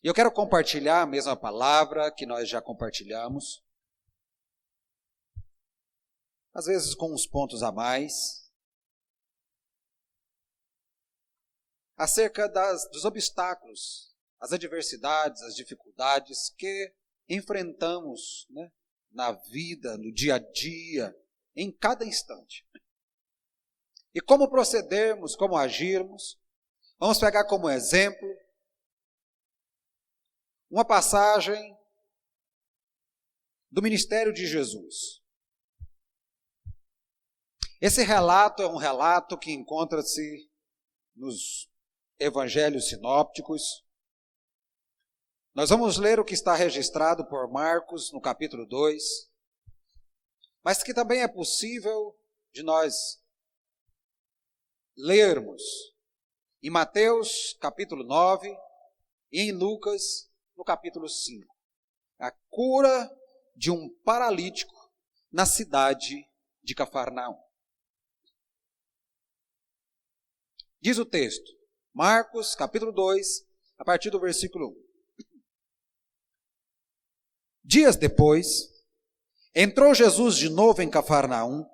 E eu quero compartilhar a mesma palavra que nós já compartilhamos, às vezes com uns pontos a mais, acerca dos obstáculos, as adversidades, as dificuldades que enfrentamos, né, na vida, no dia a dia, em cada instante. E como procedermos, como agirmos. Vamos pegar como exemplo uma passagem do ministério de Jesus. Esse relato é um relato que encontra-se nos evangelhos sinópticos. Nós vamos ler o que está registrado por Marcos no capítulo 2, mas que também é possível de nós lermos em Mateus capítulo 9 e em Lucas no capítulo 5. A cura de um paralítico na cidade de Cafarnaum. Diz o texto, Marcos capítulo 2, a partir do versículo 1. Dias depois, entrou Jesus de novo em Cafarnaum,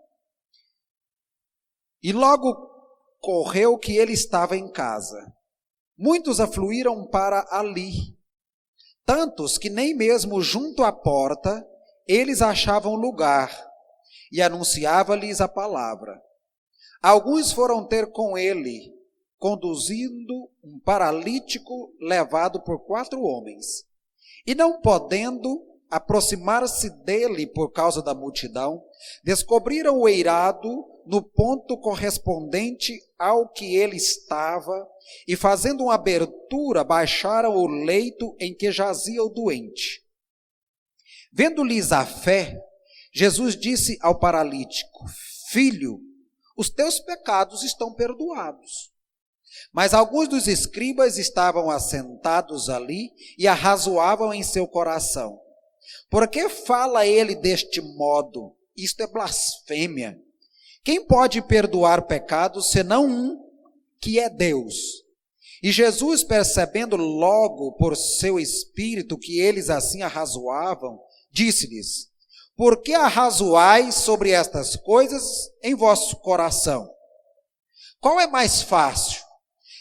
e logo correu que ele estava em casa. Muitos afluíram para ali, tantos que nem mesmo junto à porta eles achavam lugar, e anunciava-lhes a palavra. Alguns foram ter com ele, conduzindo um paralítico levado por 4 homens, e não podendo aproximar-se dele por causa da multidão, descobriram o eirado no ponto correspondente ao que ele estava, e fazendo uma abertura, baixaram o leito em que jazia o doente. Vendo-lhes a fé, Jesus disse ao paralítico: Filho, os teus pecados estão perdoados. Mas alguns dos escribas estavam assentados ali e arrazoavam em seu coração: Por que fala ele deste modo? Isto é blasfêmia. Quem pode perdoar pecados senão um, que é Deus? E Jesus, percebendo logo por seu espírito que eles assim arrazoavam, disse-lhes: Por que arrazoais sobre estas coisas em vosso coração? Qual é mais fácil?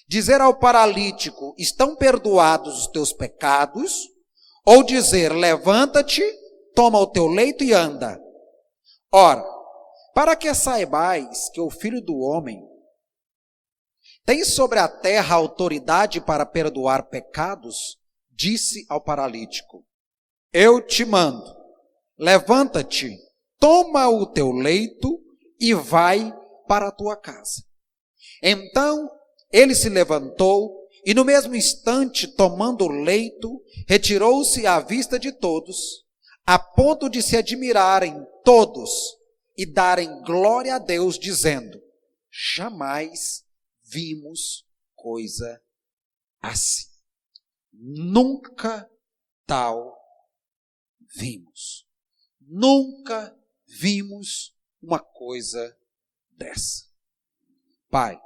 Dizer ao paralítico: Estão perdoados os teus pecados? Ou dizer: Levanta-te, toma o teu leito e anda? Ora, para que saibais que o Filho do Homem tem sobre a terra autoridade para perdoar pecados, disse ao paralítico: Eu te mando, levanta-te, toma o teu leito e vai para a tua casa. Então ele se levantou e no mesmo instante, tomando o leito, retirou-se à vista de todos, a ponto de se admirarem todos e darem glória a Deus, dizendo: Jamais vimos coisa assim. Nunca tal vimos. Nunca vimos uma coisa dessa. Pai,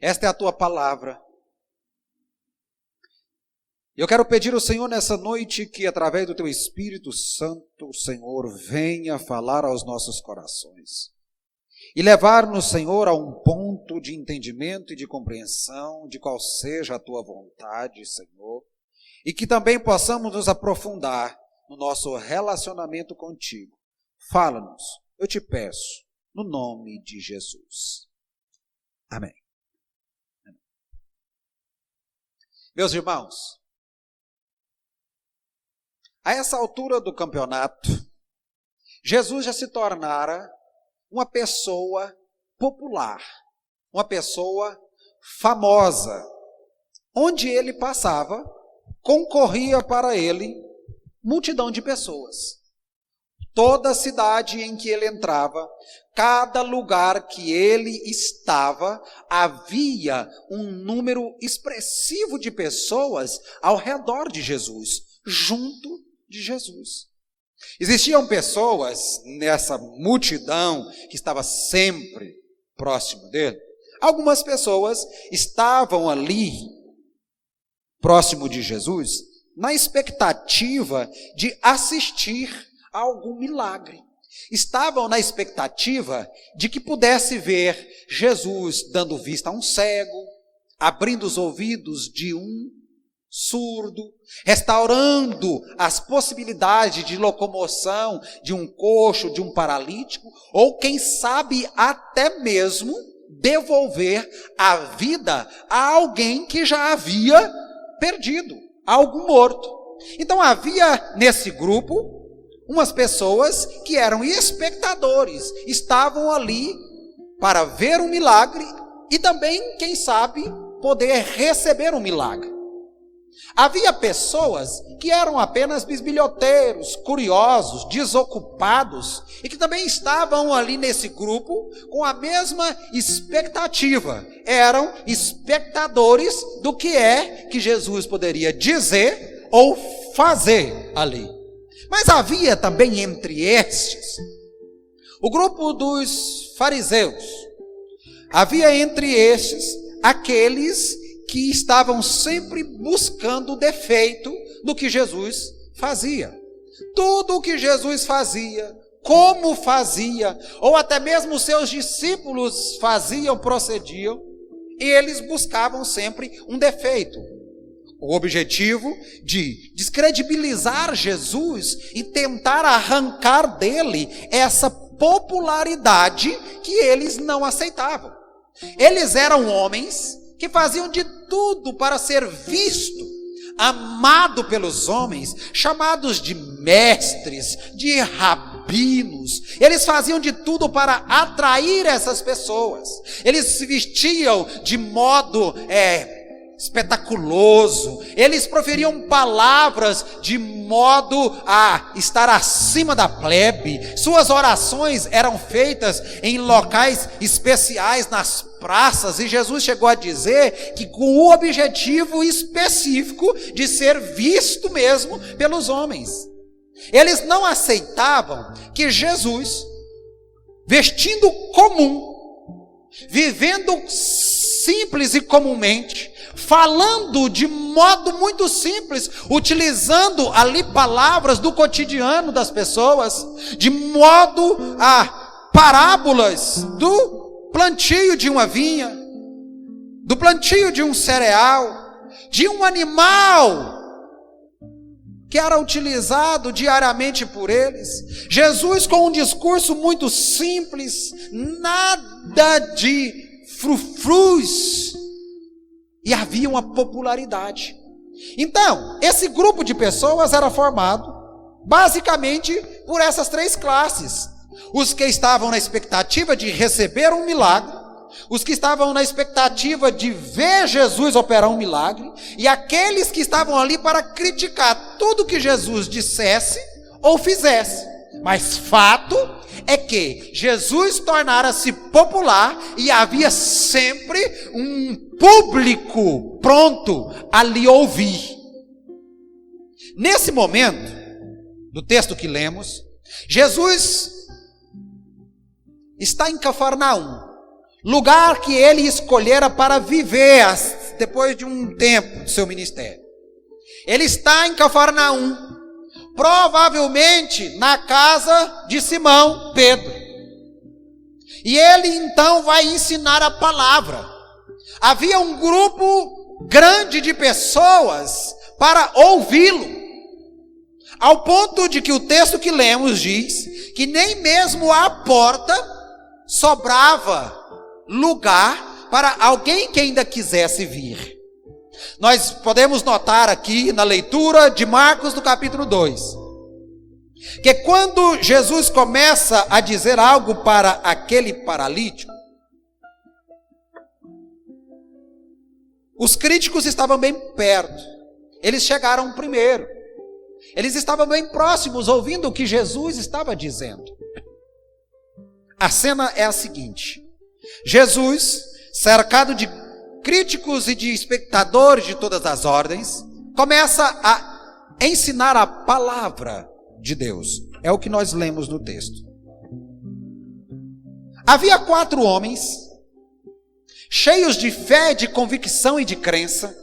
esta é a tua palavra. Eu quero pedir ao Senhor nessa noite que, através do teu Espírito Santo, o Senhor venha falar aos nossos corações e levar-nos, Senhor, a um ponto de entendimento e de compreensão de qual seja a tua vontade, Senhor, e que também possamos nos aprofundar no nosso relacionamento contigo. Fala-nos, eu te peço, no nome de Jesus. Amém. Meus irmãos, a essa altura do campeonato, Jesus já se tornara uma pessoa popular, uma pessoa famosa. Onde ele passava, concorria para ele multidão de pessoas. Toda cidade em que ele entrava, cada lugar que ele estava, havia um número expressivo de pessoas ao redor de Jesus, junto de Jesus. Existiam pessoas nessa multidão que estava sempre próximo dele. Algumas pessoas estavam ali próximo de Jesus, na expectativa de assistir a algum milagre. Estavam na expectativa de que pudesse ver Jesus dando vista a um cego, abrindo os ouvidos de um surdo, restaurando as possibilidades de locomoção de um coxo, de um paralítico, ou quem sabe até mesmo devolver a vida a alguém que já havia perdido, a algum morto. Então havia nesse grupo umas pessoas que eram espectadores, estavam ali para ver um milagre e também, quem sabe, poder receber um milagre. Havia pessoas que eram apenas bisbilhoteiros, curiosos, desocupados, e que também estavam ali nesse grupo com a mesma expectativa. Eram espectadores do que é que Jesus poderia dizer ou fazer ali. Mas havia também entre estes o grupo dos fariseus. Havia entre estes aqueles que estavam sempre buscando o defeito do que Jesus fazia. Tudo o que Jesus fazia, como fazia, ou até mesmo os seus discípulos faziam, procediam, eles buscavam sempre um defeito. O objetivo de descredibilizar Jesus e tentar arrancar dele essa popularidade que eles não aceitavam. Eles eram homens que faziam de tudo para ser visto, amado pelos homens, chamados de mestres, de rabinos. Eles faziam de tudo para atrair essas pessoas. Eles se vestiam de modo espetaculoso, eles proferiam palavras de modo a estar acima da plebe. Suas orações eram feitas em locais especiais, nas praças, e Jesus chegou a dizer que com o objetivo específico de ser visto mesmo pelos homens. Eles não aceitavam que Jesus, vestindo comum, vivendo simples e comumente, falando de modo muito simples, utilizando ali palavras do cotidiano das pessoas, de modo a parábolas do plantio de uma vinha, do plantio de um cereal, de um animal que era utilizado diariamente por eles. Jesus com um discurso muito simples, nada de frufrus, e havia uma popularidade. Então, esse grupo de pessoas era formado basicamente por essas três classes: os que estavam na expectativa de receber um milagre, os que estavam na expectativa de ver Jesus operar um milagre, e aqueles que estavam ali para criticar tudo que Jesus dissesse ou fizesse. Mas fato é que Jesus tornara-se popular e havia sempre um público pronto a lhe ouvir. Nesse momento, do texto que lemos, Jesus está em Cafarnaum, lugar que ele escolhera para viver depois de um tempo do seu ministério. Ele está em Cafarnaum, provavelmente na casa de Simão Pedro, e ele então vai ensinar a palavra. Havia um grupo grande de pessoas para ouvi-lo, ao ponto de que o texto que lemos diz que nem mesmo à porta sobrava lugar para alguém que ainda quisesse vir. Nós podemos notar aqui na leitura de Marcos, no capítulo 2, que quando Jesus começa a dizer algo para aquele paralítico, os críticos estavam bem perto, eles chegaram primeiro, eles estavam bem próximos, ouvindo o que Jesus estava dizendo. A cena é a seguinte: Jesus, cercado de críticos e de espectadores de todas as ordens, começa a ensinar a palavra de Deus. É o que nós lemos no texto. Havia 4 homens, cheios de fé, de convicção e de crença,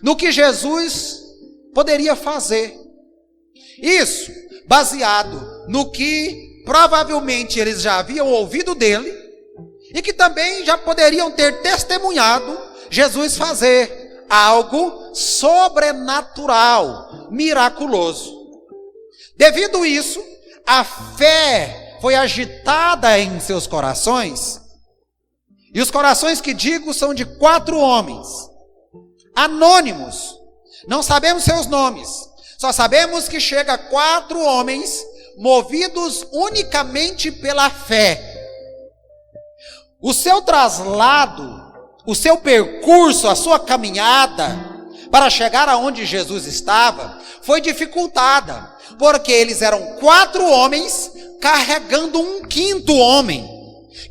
no que Jesus poderia fazer. Isso baseado no que provavelmente eles já haviam ouvido dele e que também já poderiam ter testemunhado Jesus fazer algo sobrenatural, miraculoso. Devido a isso, a fé foi agitada em seus corações, e os corações que digo são de 4 homens, anônimos, não sabemos seus nomes, só sabemos que chega 4 homens movidos unicamente pela fé. O seu traslado, o seu percurso, a sua caminhada para chegar aonde Jesus estava foi dificultada, porque eles eram 4 homens carregando um 5º homem,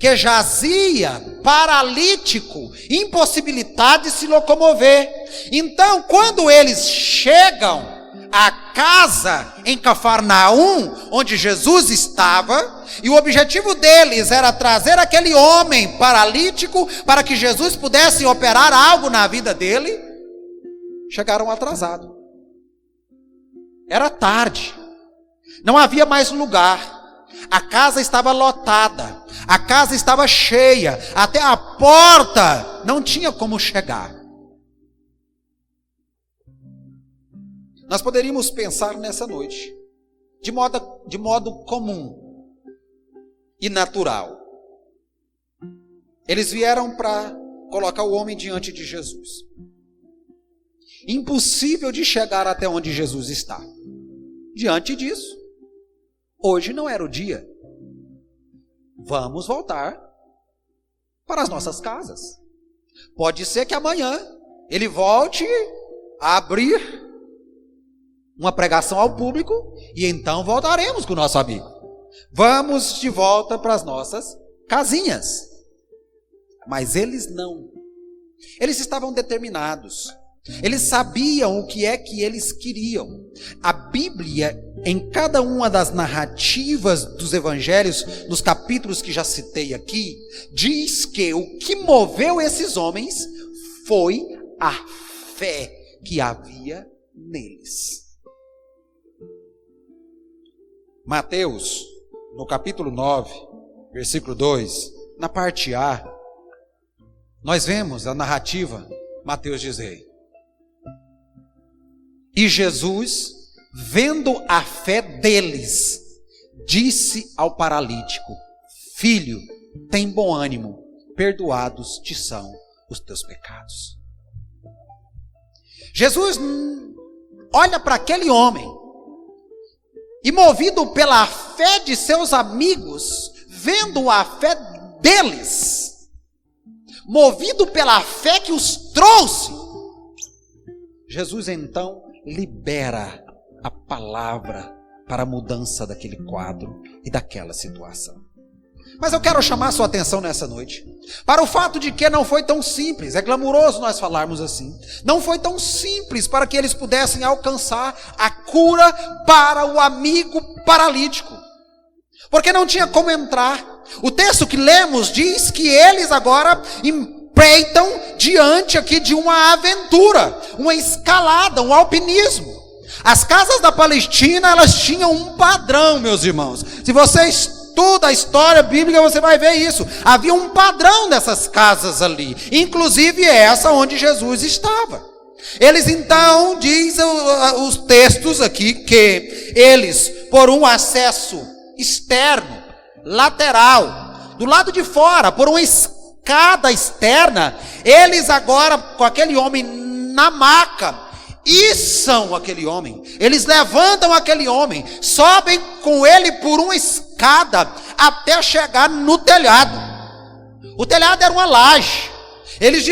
que jazia paralítico, impossibilitado de se locomover. Então, quando eles chegam à casa em Cafarnaum, onde Jesus estava, e o objetivo deles era trazer aquele homem paralítico para que Jesus pudesse operar algo na vida dele, chegaram atrasados. Era tarde, não havia mais lugar, a casa estava lotada, a casa estava cheia, até a porta não tinha como chegar. Nós poderíamos pensar nessa noite, de modo comum e natural. Eles vieram para colocar o homem diante de Jesus. Impossível de chegar até onde Jesus está. Diante disso, hoje não era o dia. Vamos voltar para as nossas casas. Pode ser que amanhã ele volte a abrir uma pregação ao público e então voltaremos com o nosso amigo. Vamos de volta para as nossas casinhas. Mas eles não. Eles estavam determinados. Eles sabiam o que é que eles queriam. A Bíblia, em cada uma das narrativas dos evangelhos, nos capítulos que já citei aqui, diz que o que moveu esses homens foi a fé que havia neles. Mateus, no capítulo 9, versículo 2, na parte A, nós vemos a narrativa, Mateus dizer: e Jesus, vendo a fé deles, disse ao paralítico: filho, tem bom ânimo, perdoados te são os teus pecados. Jesus olha para aquele homem, e movido pela fé de seus amigos, vendo a fé deles, movido pela fé que os trouxe, Jesus então libera a palavra para a mudança daquele quadro e daquela situação. Mas eu quero chamar a sua atenção nessa noite para o fato de que não foi tão simples. É glamuroso nós falarmos assim. Não foi tão simples para que eles pudessem alcançar a cura para o amigo paralítico, porque não tinha como entrar. O texto que lemos diz que eles agora empreitam diante aqui de uma aventura, uma escalada, um alpinismo. As casas da Palestina, elas tinham um padrão, meus irmãos. Se você estuda a história bíblica, você vai ver isso. Havia um padrão dessas casas ali, inclusive essa onde Jesus estava. Eles então, diz os textos aqui, que eles, por um acesso externo, lateral, do lado de fora, por uma escada externa, eles agora, com aquele homem na maca, içam aquele homem, eles levantam aquele homem, sobem com ele por uma escada até chegar no telhado. O telhado era uma laje. Eles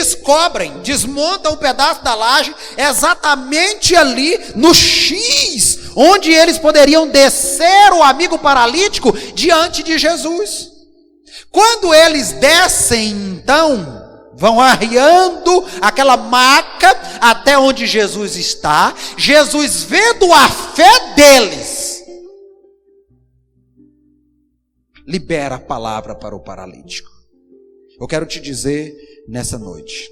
desmontam um pedaço da laje exatamente ali no X, onde eles poderiam descer o amigo paralítico diante de Jesus. Quando eles descem, então, vão arriando aquela maca até onde Jesus está. Jesus, vendo a fé deles, libera a palavra para o paralítico. Eu quero te dizer nessa noite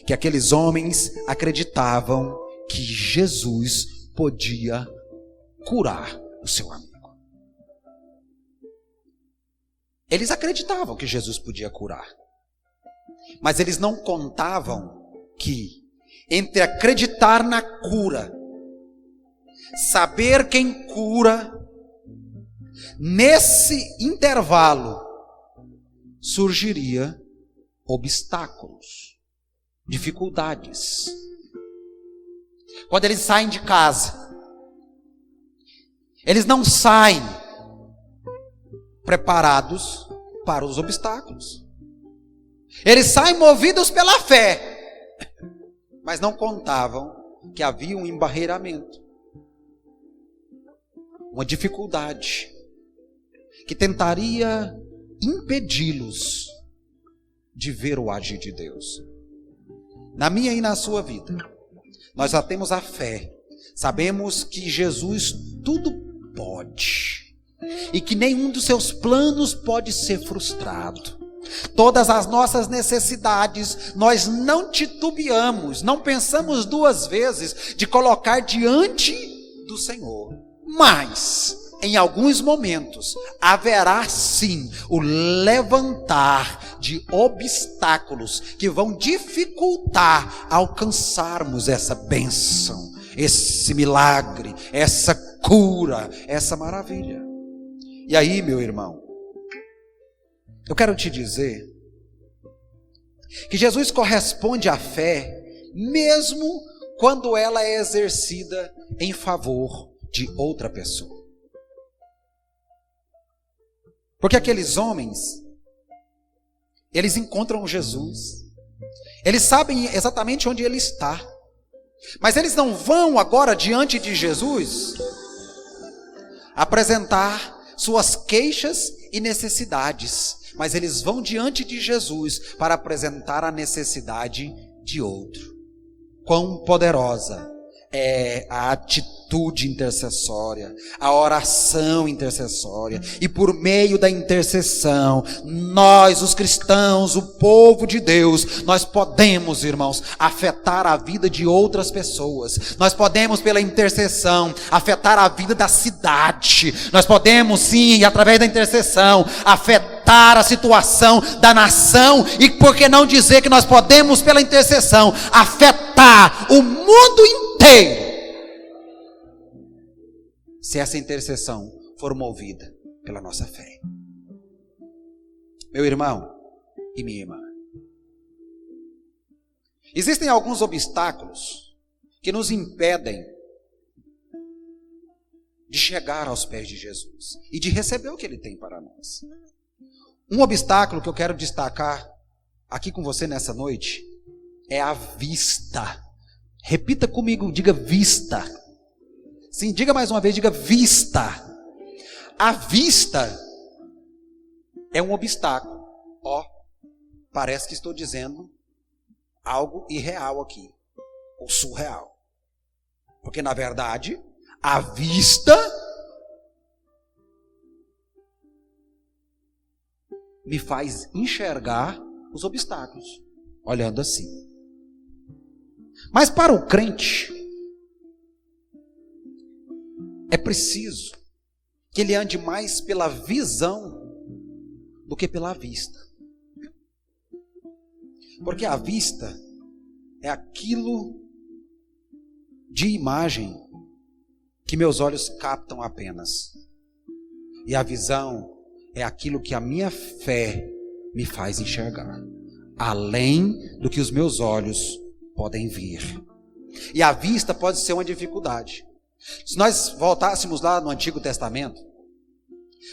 que aqueles homens acreditavam que Jesus podia curar o seu amigo. Eles acreditavam que Jesus podia curar, mas eles não contavam que entre acreditar na cura, saber quem cura, nesse intervalo surgiria obstáculos, dificuldades. Quando eles saem de casa, eles não saem preparados para os obstáculos. Eles saem movidos pela fé, mas não contavam que havia um embarreiramento, uma dificuldade que tentaria impedi-los de ver o agir de Deus. Na minha e na sua vida, nós já temos a fé, sabemos que Jesus tudo pode e que nenhum dos seus planos pode ser frustrado. Todas as nossas necessidades, nós não titubeamos, não pensamos duas vezes de colocar diante do Senhor. Mas, em alguns momentos, haverá sim o levantar de obstáculos que vão dificultar alcançarmos essa bênção, esse milagre, essa cura, essa maravilha. E aí, meu irmão, eu quero te dizer que Jesus corresponde à fé, mesmo quando ela é exercida em favor de outra pessoa. Porque aqueles homens, eles encontram Jesus, eles sabem exatamente onde ele está, mas eles não vão agora diante de Jesus apresentar suas queixas e necessidades, mas eles vão diante de Jesus para apresentar a necessidade de outro. Quão poderosa é a atitude intercessória, a oração intercessória, e por meio da intercessão, nós, os cristãos, o povo de Deus, nós podemos, irmãos, afetar a vida de outras pessoas. Nós podemos, pela intercessão, afetar a vida da cidade. Nós podemos, sim, através da intercessão, afetar a situação da nação, e por que não dizer que nós podemos, pela intercessão, afetar o mundo inteiro, se essa intercessão for movida pela nossa fé. Meu irmão e minha irmã, existem alguns obstáculos que nos impedem de chegar aos pés de Jesus e de receber o que Ele tem para nós. Um obstáculo que eu quero destacar aqui com você nessa noite é a vista. Repita comigo, diga vista. Sim, diga mais uma vez, diga vista. A vista é um obstáculo. Parece que estou dizendo algo irreal aqui, ou surreal. Porque na verdade, a vista me faz enxergar os obstáculos, olhando assim. Mas para o crente, é preciso que ele ande mais pela visão do que pela vista. Porque a vista é aquilo de imagem que meus olhos captam apenas. E a visão é aquilo que a minha fé me faz enxergar, além do que os meus olhos podem ver. E a vista pode ser uma dificuldade. Se nós voltássemos lá no Antigo Testamento,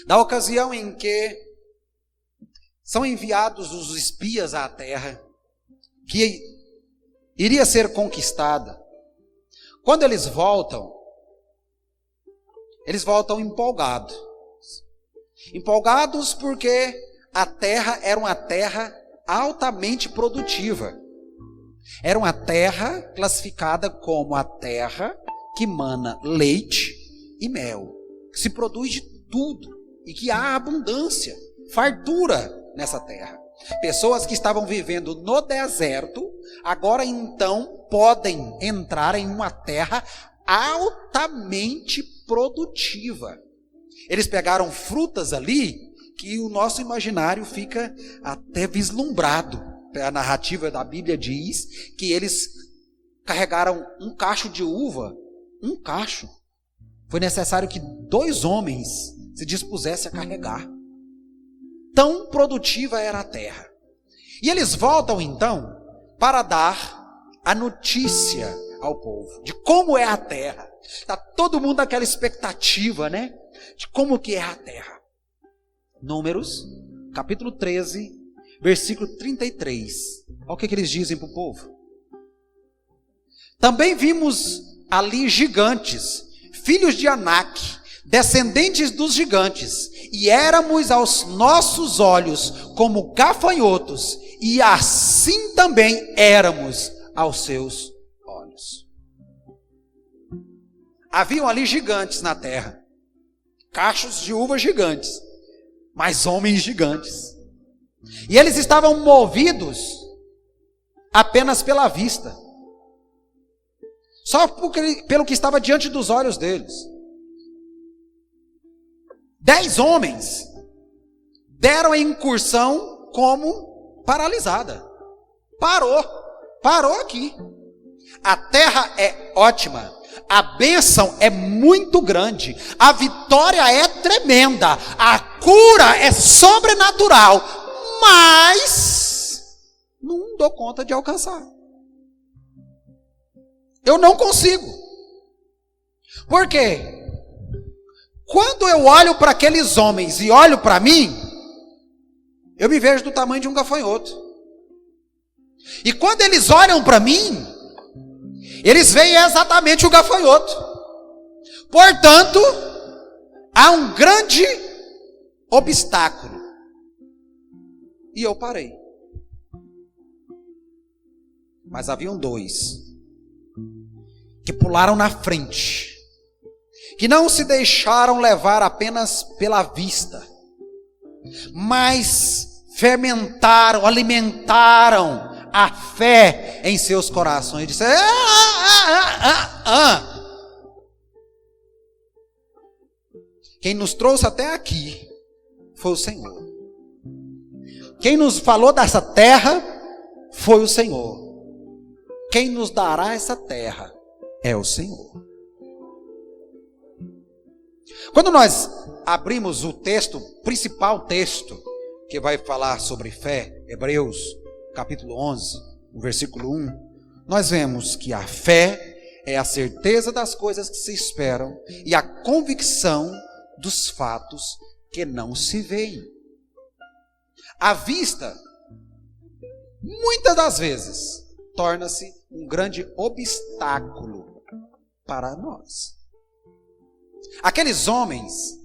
na ocasião em que são enviados os espias à terra, que iria ser conquistada, quando eles voltam empolgados porque a terra era uma terra altamente produtiva. Era uma terra classificada como a terra que mana leite e mel, que se produz de tudo e que há abundância, fartura nessa terra. Pessoas que estavam vivendo no deserto, agora então podem entrar em uma terra altamente produtiva. Eles pegaram frutas ali que o nosso imaginário fica até vislumbrado. A narrativa da Bíblia diz que eles carregaram um cacho de uva, um cacho. Foi necessário que 2 homens se dispusessem a carregar. Tão produtiva era a terra. E eles voltam então para dar a notícia ao povo de como é a terra. Está todo mundo naquela expectativa, né? De como que é a terra. Números, capítulo 13, versículo 33. Olha o que eles dizem para o povo. Também vimos ali gigantes, filhos de Anak, descendentes dos gigantes, e éramos aos nossos olhos como gafanhotos, e assim também éramos aos seus olhos. Haviam ali gigantes na terra, cachos de uva gigantes, mas homens gigantes. E eles estavam movidos apenas pela vista, só pelo que estava diante dos olhos deles. 10 homens deram a incursão como paralisada. Parou aqui. A terra é ótima, a bênção é muito grande, a vitória é tremenda, a cura é sobrenatural, mas não dou conta de alcançar. Eu não consigo. Por quê? Quando eu olho para aqueles homens e olho para mim, eu me vejo do tamanho de um gafanhoto. E quando eles olham para mim, eles veem exatamente o gafanhoto. Portanto, há um grande obstáculo. E eu parei. Mas haviam 2 que pularam na frente, que não se deixaram levar apenas pela vista, mas fermentaram, alimentaram a fé em seus corações. E disseram: Quem nos trouxe até aqui foi o Senhor. Quem nos falou dessa terra foi o Senhor. Quem nos dará essa terra é o Senhor. Quando nós abrimos o texto, principal texto, que vai falar sobre fé, Hebreus, capítulo 11, no versículo 1, nós vemos que a fé é a certeza das coisas que se esperam e a convicção dos fatos que não se veem. A vista, muitas das vezes, torna-se um grande obstáculo para nós. Aqueles homens,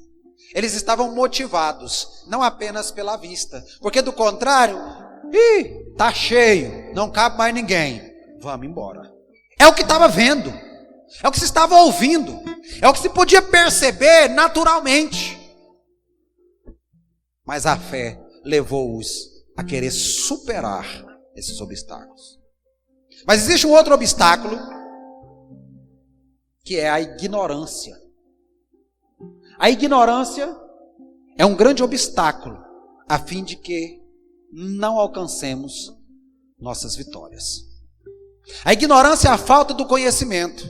eles estavam motivados, não apenas pela vista, porque do contrário, tá cheio, não cabe mais ninguém, vamos embora. É o que estava vendo, é o que se estava ouvindo, é o que se podia perceber naturalmente. Mas a fé levou-os a querer superar esses obstáculos. Mas existe um outro obstáculo, que é a ignorância. A ignorância é um grande obstáculo a fim de que não alcancemos nossas vitórias. A ignorância é a falta do conhecimento.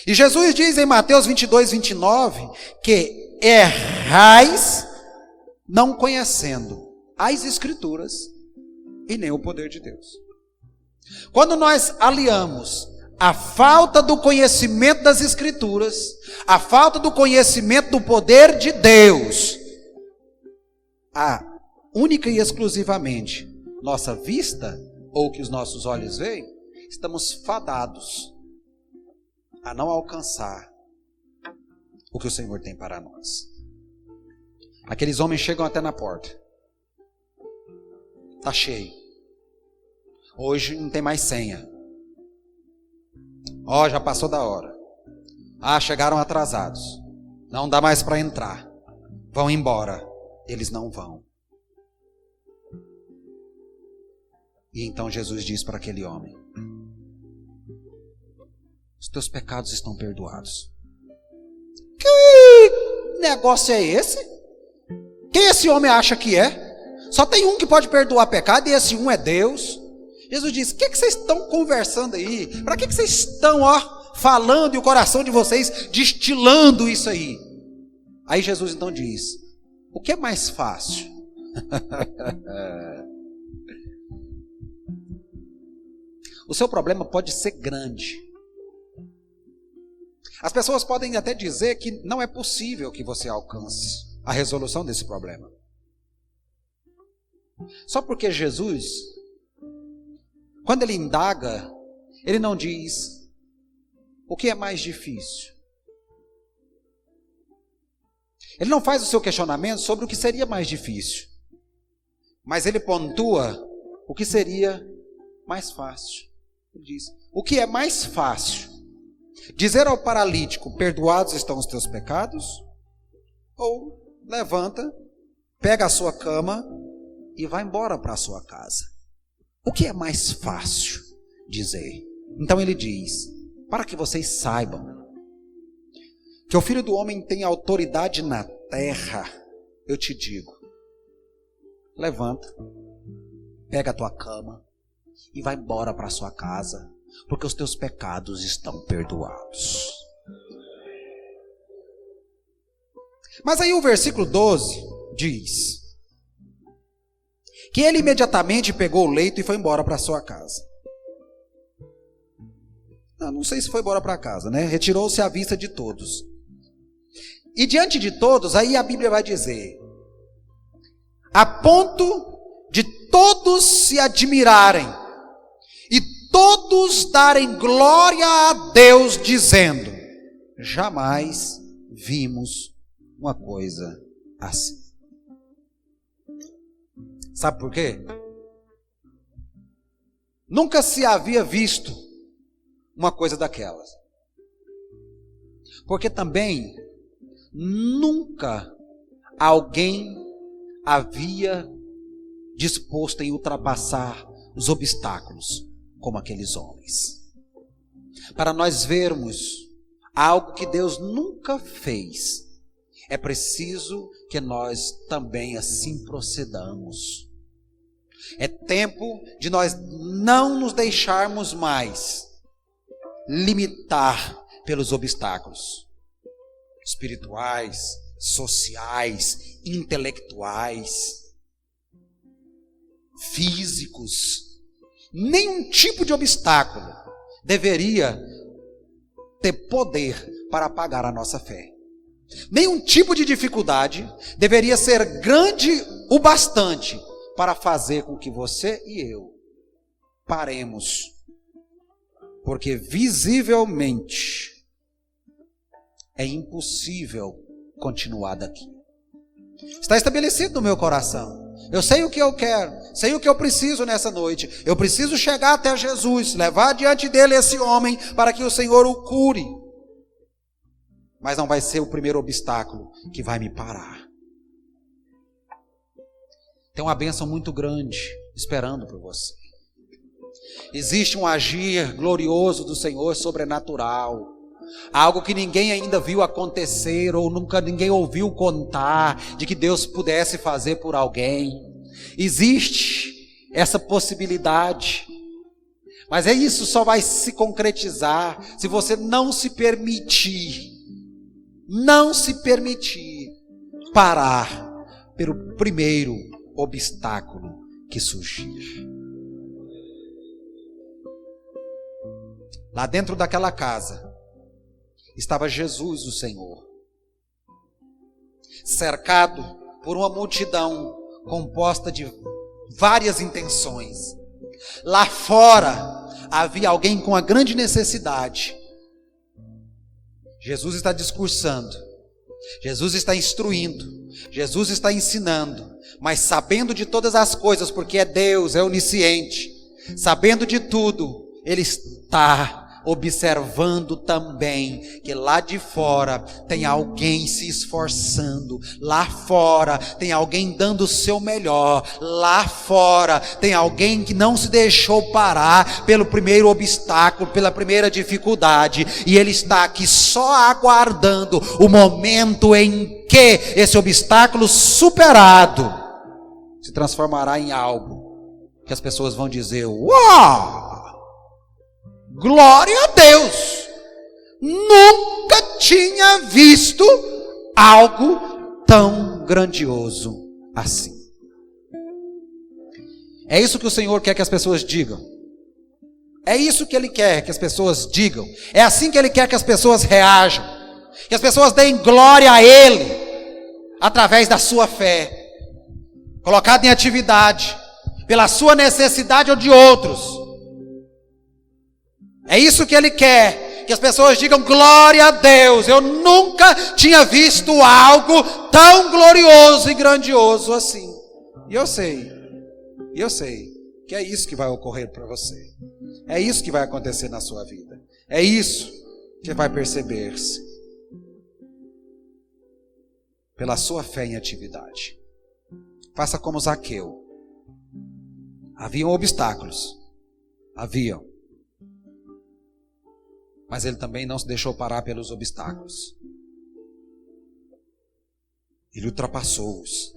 E Jesus diz em Mateus 22, 29, que errais não conhecendo as Escrituras e nem o poder de Deus. Quando nós aliamos a falta do conhecimento das Escrituras, a falta do conhecimento do poder de Deus, a única e exclusivamente nossa vista, ou que os nossos olhos veem, estamos fadados a não alcançar o que o Senhor tem para nós. Aqueles homens chegam até na porta. Está cheio. Hoje não tem mais senha. Já passou da hora. Chegaram atrasados. Não dá mais para entrar. Vão embora. Eles não vão. E então Jesus diz para aquele homem: os teus pecados estão perdoados. Que negócio é esse? Quem esse homem acha que é? Só tem um que pode perdoar pecado, e esse um é Deus. Jesus diz: o que vocês estão conversando aí? Para que vocês estão falando e o coração de vocês destilando isso aí? Aí Jesus então diz: o que é mais fácil? O seu problema pode ser grande. As pessoas podem até dizer que não é possível que você alcance a resolução desse problema. Só porque Jesus, quando ele indaga, ele não diz o que é mais difícil. Ele não faz o seu questionamento sobre o que seria mais difícil, mas ele pontua o que seria mais fácil. Ele diz: o que é mais fácil? Dizer ao paralítico: perdoados estão os teus pecados? Ou levanta, pega a sua cama e vai embora para a sua casa? O que é mais fácil dizer? Então ele diz: para que vocês saibam que o Filho do Homem tem autoridade na terra, eu te digo: levanta, pega a tua cama e vai embora para a sua casa, porque os teus pecados estão perdoados. Mas aí o versículo 12 diz que ele imediatamente pegou o leito e foi embora para a sua casa. Não sei se foi embora para casa, né? Retirou-se à vista de todos. E diante de todos, aí a Bíblia vai dizer, a ponto de todos se admirarem e todos darem glória a Deus, dizendo: jamais vimos uma coisa assim. Sabe por quê? Nunca se havia visto uma coisa daquelas. Porque também nunca alguém havia disposto em ultrapassar os obstáculos como aqueles homens. Para nós vermos algo que Deus nunca fez, é preciso que nós também assim procedamos. É tempo de nós não nos deixarmos mais limitar pelos obstáculos espirituais, sociais, intelectuais, físicos. Nenhum tipo de obstáculo deveria ter poder para apagar a nossa fé. Nenhum tipo de dificuldade deveria ser grande o bastante para fazer com que você e eu paremos, porque visivelmente é impossível continuar daqui. Está estabelecido no meu coração. Eu sei o que eu quero, sei o que eu preciso nessa noite. Eu preciso chegar até Jesus, levar diante dele esse homem para que o Senhor o cure. Mas não vai ser o primeiro obstáculo que vai me parar. Tem uma bênção muito grande esperando por você. Existe um agir glorioso do Senhor, sobrenatural. Algo que ninguém ainda viu acontecer, ou nunca ninguém ouviu contar, de que Deus pudesse fazer por alguém. Existe essa possibilidade. Mas isso só vai se concretizar se você não se permitir parar pelo primeiro obstáculo que surgir. Lá dentro daquela casa estava Jesus, o Senhor, cercado por uma multidão composta de várias intenções. Lá fora havia alguém com uma grande necessidade. Jesus está discursando, Jesus está instruindo, Jesus está ensinando, mas sabendo de todas as coisas, porque é Deus, é onisciente, sabendo de tudo, Ele está observando também que lá de fora tem alguém se esforçando, lá fora tem alguém dando o seu melhor, lá fora tem alguém que não se deixou parar pelo primeiro obstáculo, pela primeira dificuldade, e ele está aqui só aguardando o momento em que esse obstáculo superado se transformará em algo que as pessoas vão dizer: uau! Glória a Deus! Nunca tinha visto algo tão grandioso assim. É isso que o Senhor quer que as pessoas digam. É isso que Ele quer que as pessoas digam. É assim que Ele quer que as pessoas reajam. Que as pessoas deem glória a Ele através da sua fé, colocada em atividade, pela sua necessidade ou de outros. É isso que Ele quer, que as pessoas digam: glória a Deus, eu nunca tinha visto algo tão glorioso e grandioso assim. E eu sei que é isso que vai ocorrer para você. É isso que vai acontecer na sua vida. É isso que vai perceber-se pela sua fé em atividade. Faça como Zaqueu. Haviam obstáculos, mas ele também não se deixou parar pelos obstáculos. Ele ultrapassou-os.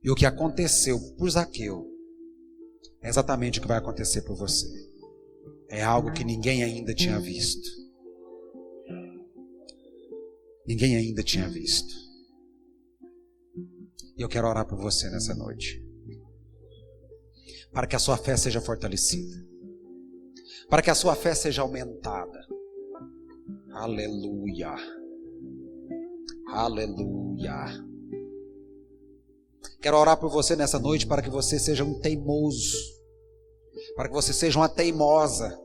E o que aconteceu por Zaqueu é exatamente o que vai acontecer por você. É algo que ninguém ainda tinha visto. Ninguém ainda tinha visto. E eu quero orar por você nessa noite, para que a sua fé seja fortalecida, para que a sua fé seja aumentada. Aleluia, aleluia. Quero orar por você nessa noite, para que você seja um teimoso, para que você seja uma teimosa,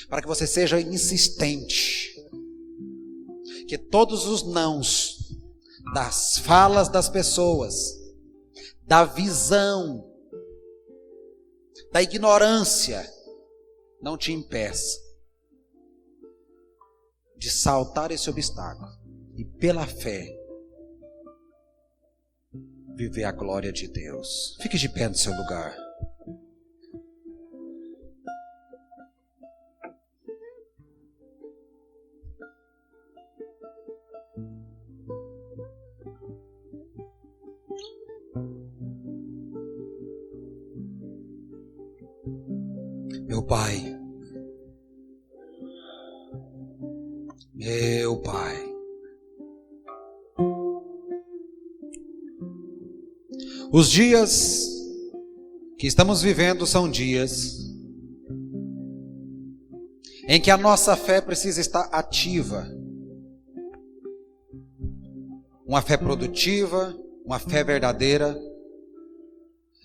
para que você seja insistente, que todos os nãos das falas das pessoas, da visão, da ignorância, não te impeça de saltar esse obstáculo e pela fé viver a glória de Deus. Fique de pé no seu lugar. Meu Pai, meu Pai, os dias que estamos vivendo são dias em que a nossa fé precisa estar ativa, uma fé produtiva, uma fé verdadeira.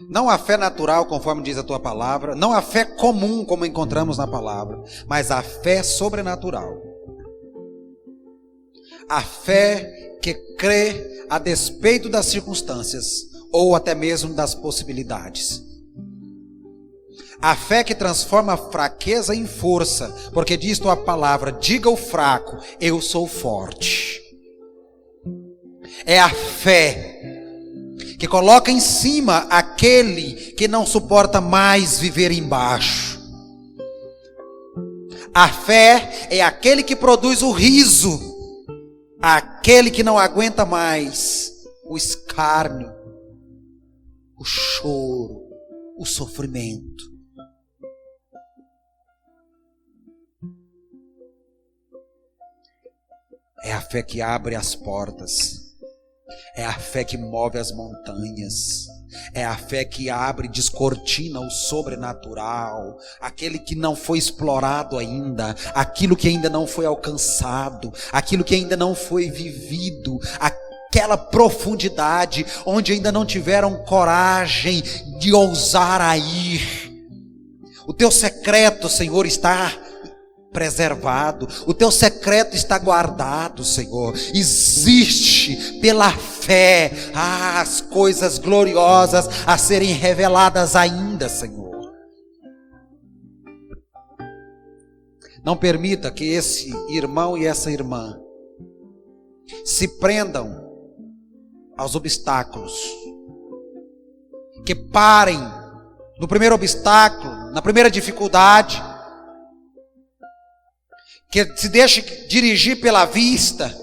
Não a fé natural, conforme diz a tua palavra, não a fé comum, como encontramos na palavra, mas a fé sobrenatural. A fé que crê a despeito das circunstâncias, ou até mesmo das possibilidades. A fé que transforma a fraqueza em força, porque diz tua palavra: diga ao fraco, eu sou forte. É a fé que coloca em cima aquele que não suporta mais viver embaixo. A fé é aquele que produz o riso, aquele que não aguenta mais o escárnio, o choro, o sofrimento. É a fé que abre as portas. É a fé que move as montanhas. É a fé que abre e descortina o sobrenatural. Aquele que não foi explorado ainda. Aquilo que ainda não foi alcançado. Aquilo que ainda não foi vivido. Aquela profundidade onde ainda não tiveram coragem de ousar a ir. O teu secreto, Senhor, está preservado, o teu secreto está guardado, Senhor. Existe pela fé as coisas gloriosas a serem reveladas ainda, Senhor. Não permita que esse irmão e essa irmã se prendam aos obstáculos, que parem no primeiro obstáculo, na primeira dificuldade, que se deixe dirigir pela vista,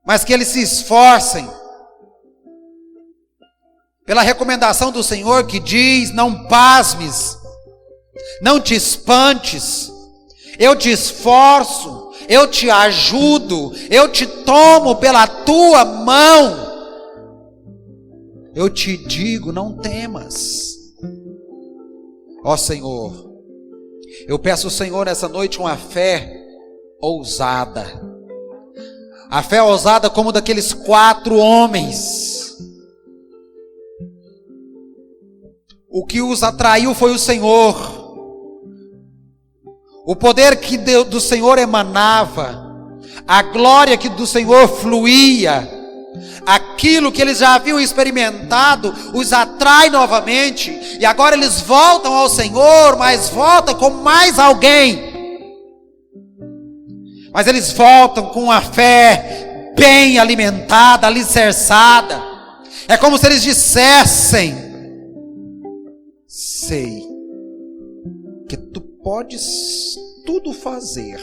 mas que eles se esforcem pela recomendação do Senhor que diz: não pasmes, não te espantes, eu te esforço, eu te ajudo, eu te tomo pela tua mão, eu te digo, não temas. Ó Senhor, eu peço ao Senhor nessa noite uma fé ousada, a fé ousada como daqueles 4 homens. O que os atraiu foi o Senhor, o poder que do Senhor emanava, a glória que do Senhor fluía, aquilo que eles já haviam experimentado os atrai novamente, e agora eles voltam ao Senhor, mas voltam com mais alguém, mas eles voltam com a fé bem alimentada, alicerçada. É como se eles dissessem: sei que tu podes tudo fazer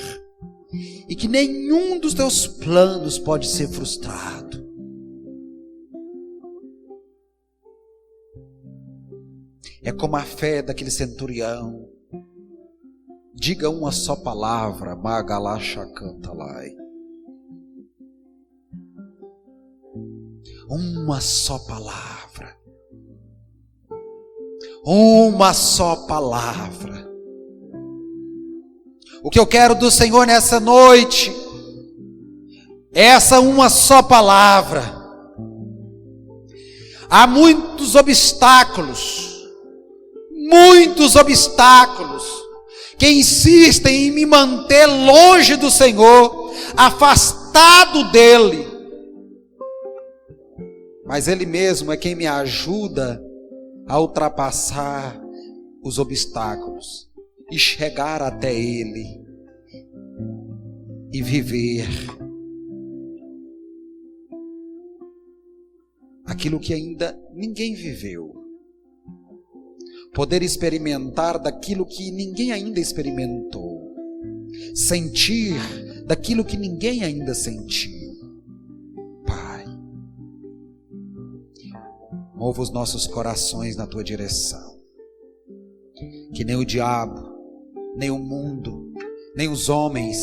e que nenhum dos teus planos pode ser frustrado. É como a fé daquele centurião. Diga uma só palavra, Magalasha Cantalai. Uma só palavra. Uma só palavra. O que eu quero do Senhor nessa noite, essa uma só palavra. Há muitos obstáculos que insistem em me manter longe do Senhor, afastado dele, mas Ele mesmo é quem me ajuda a ultrapassar os obstáculos e chegar até Ele e viver aquilo que ainda ninguém viveu. Poder experimentar daquilo que ninguém ainda experimentou. Sentir daquilo que ninguém ainda sentiu. Pai, mova os nossos corações na Tua direção. Que nem o diabo, nem o mundo, nem os homens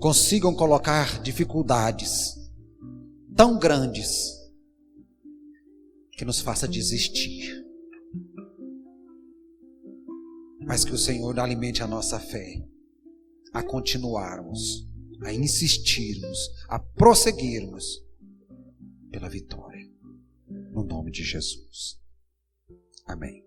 consigam colocar dificuldades tão grandes que nos faça desistir. Mas que o Senhor alimente a nossa fé, a continuarmos, a insistirmos, a prosseguirmos pela vitória. No nome de Jesus. Amém.